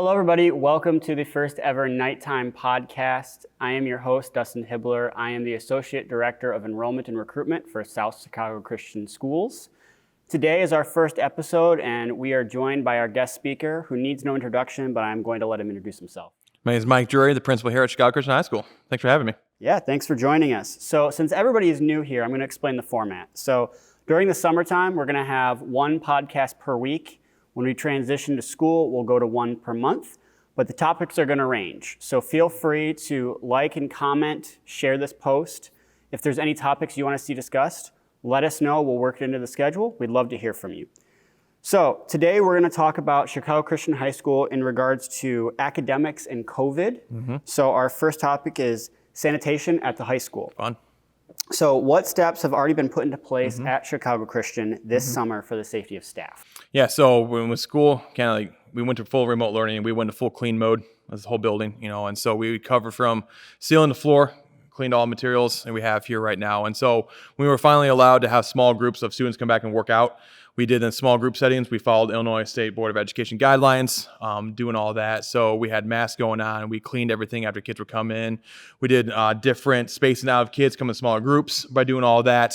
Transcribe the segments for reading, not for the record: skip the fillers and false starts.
Hello, everybody. Welcome to the first ever KnightTime podcast. I am your host, Dustin Hibbler. I am the Associate Director of Enrollment and Recruitment for South Chicago Christian Schools. Today is our first episode, and we are joined by our guest speaker, who needs no introduction, but I'm going to let him introduce himself. My name is Mike Drury, the principal here at Chicago Christian High School. Thanks for having me. Yeah, thanks for joining us. So since everybody is new here, I'm going to explain the format. So during the summertime, we're going to have one podcast per week. When we transition to school, we'll go to one per month, but the topics are going to range. So feel free to like and comment, share this post. If there's any topics you want to see discussed, let us know. We'll work it into the schedule. We'd love to hear from you. So today we're going to talk about Chicago Christian High School in regards to academics and COVID. So our first topic is sanitation at the high school. Fun. So what steps have already been put into place at Chicago Christian this summer for the safety of staff? Yeah, so when with school, we went to full remote learning and we went to full clean mode as the whole building, and so we covered from ceiling to floor, cleaned all materials that we have here right now. And so we were finally allowed to have small groups of students come back and work out. We did in small group settings. We followed Illinois State Board of Education guidelines, doing all that. So we had masks going on. We cleaned everything after kids would come in. We did different spacing out of kids come in smaller groups by doing all that.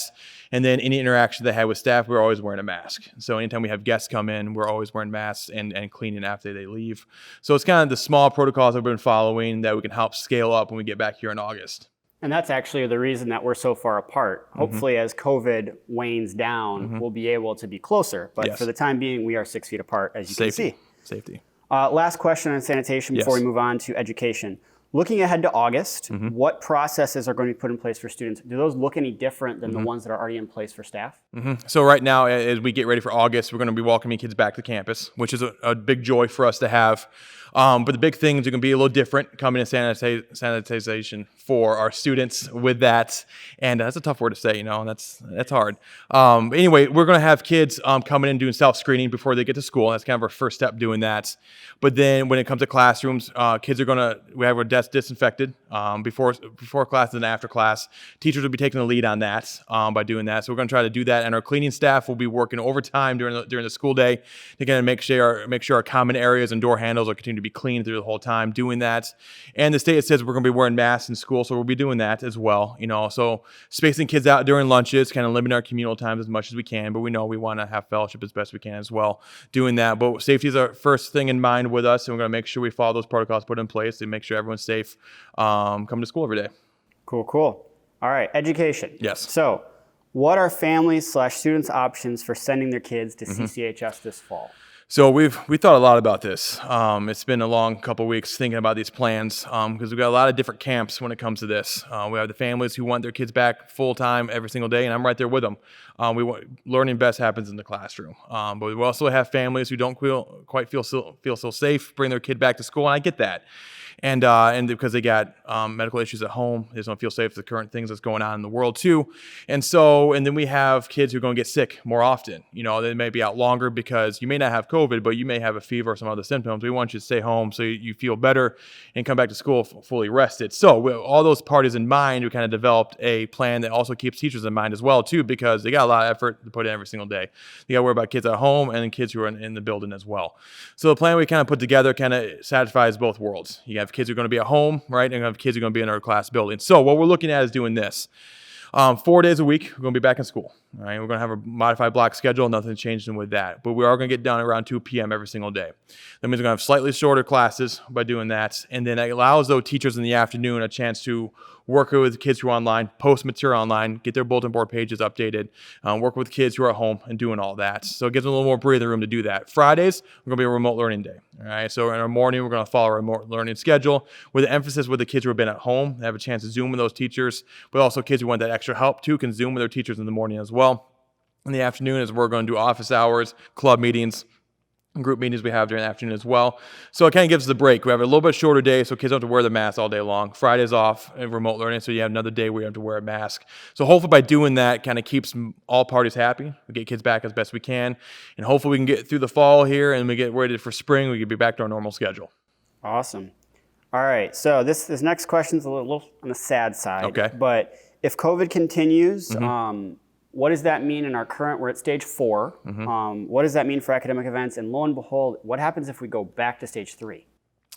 And then any interaction they had with staff, we were always wearing a mask. So anytime we have guests come in, we're always wearing masks and cleaning after they leave. So it's kind of the small protocols that we've been following that we can help scale up when we get back here in August. And that's actually the reason that we're so far apart. Hopefully, as COVID wanes down, we'll be able to be closer. But for the time being, we are 6 feet apart, as you can see. Safety. Last question on sanitation before we move on to education. Looking ahead to August, what processes are going to be put in place for students? Do those look any different than the ones that are already in place for staff? So right now, as we get ready for August, we're going to be welcoming kids back to campus, which is a big joy for us to have. But the big things are going to be a little different coming in sanitization for our students with that. And that's a tough word to say, that's hard. Anyway, we're going to have kids coming in doing self-screening before they get to school. That's kind of our first step doing that. But then when it comes to classrooms, kids are we have our desks disinfected before class and after class. Teachers will be taking the lead on that by doing that. So we're going to try to do that. And our cleaning staff will be working overtime during the school day to kind of make sure our common areas and door handles are continuing to be clean through the whole time doing that. And the state says we're going to be wearing masks in school, so we'll be doing that as well. So spacing kids out during lunches, kind of limiting our communal times as much as we can, but we know we want to have fellowship as best we can as well doing that. But safety is our first thing in mind with us, and we're going to make sure we follow those protocols put in place and make sure everyone's safe coming to school every day. Cool. All right, education. Yes. So what are families/students' options for sending their kids to CCHS this fall? So we thought a lot about this. It's been a long couple of weeks thinking about these plans because we've got a lot of different camps when it comes to this. We have the families who want their kids back full time every single day, and I'm right there with them. Learning best happens in the classroom, but we also have families who don't quite feel so safe bringing their kid back to school, and I get that. And because they got medical issues at home, they just don't feel safe with the current things that's going on in the world too. And then we have kids who are going to get sick more often. They may be out longer because you may not have COVID, but you may have a fever or some other symptoms. We want you to stay home so you feel better and come back to school fully rested. So with all those parties in mind, we kind of developed a plan that also keeps teachers in mind as well too, because they got a lot of effort to put in every single day. You got to worry about kids at home and then kids who are in the building as well. So the plan we kind of put together kind of satisfies both worlds. You have kids who are going to be at home, right? And you have kids who are going to be in our class building. So what we're looking at is doing this. 4 days a week, we're going to be back in school. All right, we're going to have a modified block schedule. Nothing's changing with that. But we are going to get done around 2 p.m. every single day. That means we're going to have slightly shorter classes by doing that. And then it allows those teachers in the afternoon a chance to work with kids who are online, post material online, get their bulletin board pages updated, work with kids who are at home and doing all that. So it gives them a little more breathing room to do that. Fridays, we're going to be a remote learning day. All right, so in our morning, we're going to follow a remote learning schedule with an emphasis with the kids who have been at home. They have a chance to Zoom with those teachers, but also kids who want that extra help too can Zoom with their teachers in the morning as well. In the afternoon is we're going to do office hours, club meetings, group meetings we have during the afternoon as well. So it kind of gives us a break. We have a little bit shorter day, so kids don't have to wear the mask all day long. Friday's off in remote learning, so you have another day where you have to wear a mask. So hopefully by doing that, kind of keeps all parties happy. We get kids back as best we can, and hopefully we can get through the fall here and we get ready for spring. We can be back to our normal schedule. Awesome. All right, so this next question is a little on the sad side. Okay. But if COVID continues, what does that mean in our current, we're at stage 4. What does that mean for academic events? And lo and behold, what happens if we go back to stage 3?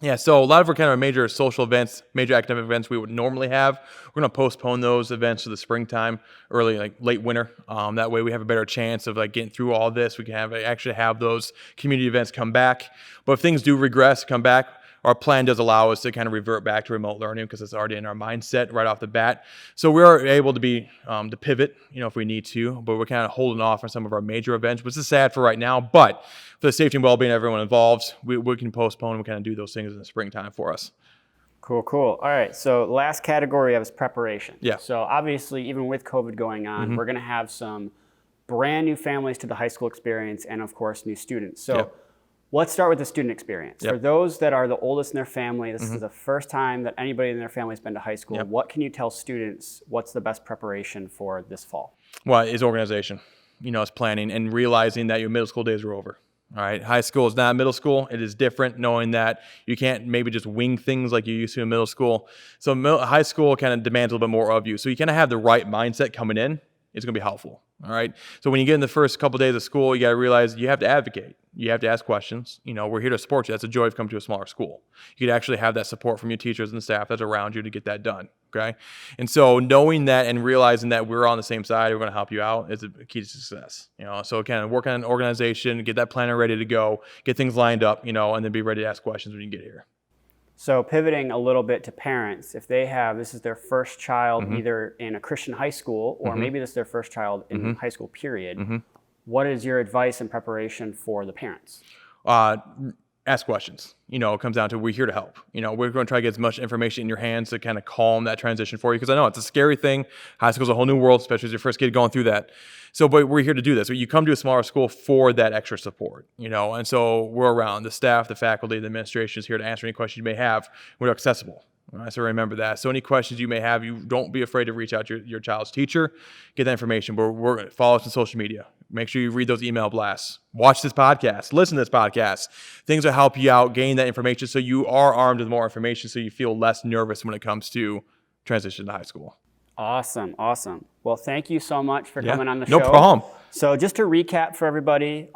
Yeah, so a lot of our kind of major social events, major academic events we would normally have, we're going to postpone those events to the springtime, early, like late winter. That way we have a better chance of like getting through all this. We can actually have those community events come back. But if things do regress, come back, our plan does allow us to kind of revert back to remote learning because it's already in our mindset right off the bat. So we're able to be to pivot, if we need to, but we're kind of holding off on some of our major events, which is sad for right now. But for the safety and well-being of everyone involved, we can postpone and we kind of do those things in the springtime for us. Cool. All right, so last category is preparation. Yeah. So obviously, even with COVID going on, we're going to have some brand new families to the high school experience and, of course, new students. So let's start with the student experience. For those that are the oldest in their family, this is the first time that anybody in their family has been to high school. What can you tell students? What's the best preparation for this fall? Well, it's organization. It's planning and realizing that your middle school days are over. All right. High school is not middle school. It is different, knowing that you can't maybe just wing things like you used to in middle school. So high school kind of demands a little bit more of you. So you kind of have the right mindset coming in. It's going to be helpful. All right. So when you get in the first couple of days of school, you got to realize you have to advocate. You have to ask questions. We're here to support you. That's a joy of coming to a smaller school. You could actually have that support from your teachers and staff that's around you to get that done. Okay. And so knowing that and realizing that we're on the same side, we're going to help you out is a key to success. So kind of work on an organization, get that planner ready to go, get things lined up, and then be ready to ask questions when you get here. So pivoting a little bit to parents, if this is their first child either in a Christian high school or maybe this is their first child in high school period, what is your advice and preparation for the parents? Ask questions. It comes down to we're here to help. We're going to try to get as much information in your hands to kind of calm that transition for you because I know it's a scary thing. High school is a whole new world, especially as your first kid going through that. So, but we're here to do this. You come to a smaller school for that extra support, and so we're around. The staff, the faculty, the administration is here to answer any questions you may have. We're accessible. All right, so remember that. So any questions you may have, you don't be afraid to reach out to your child's teacher, get that information. But we're going to follow us on social media. Make sure you read those email blasts. Watch this podcast. Listen to this podcast. Things will help you out, gain that information so you are armed with more information so you feel less nervous when it comes to transition to high school. Awesome. Well, thank you so much for coming on the show. No problem. So just to recap for everybody,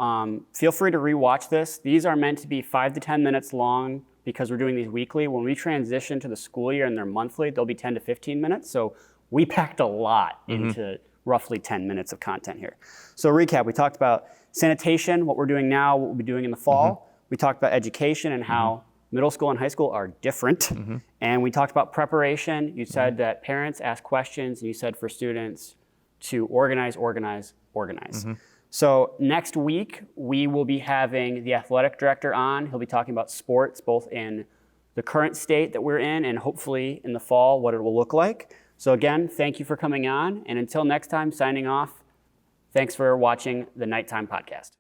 feel free to rewatch this. These are meant to be 5 to 10 minutes long because we're doing these weekly. When we transition to the school year and they're monthly, they'll be 10 to 15 minutes. So we packed a lot into roughly 10 minutes of content here. So recap, we talked about sanitation, what we're doing now, what we'll be doing in the fall. We talked about education and how middle school and high school are different. And we talked about preparation. You said that parents ask questions, and you said for students to organize. So next week, we will be having the athletic director on. He'll be talking about sports, both in the current state that we're in and hopefully in the fall, what it will look like. So again, thank you for coming on. And until next time, signing off, thanks for watching the KnightTime podcast.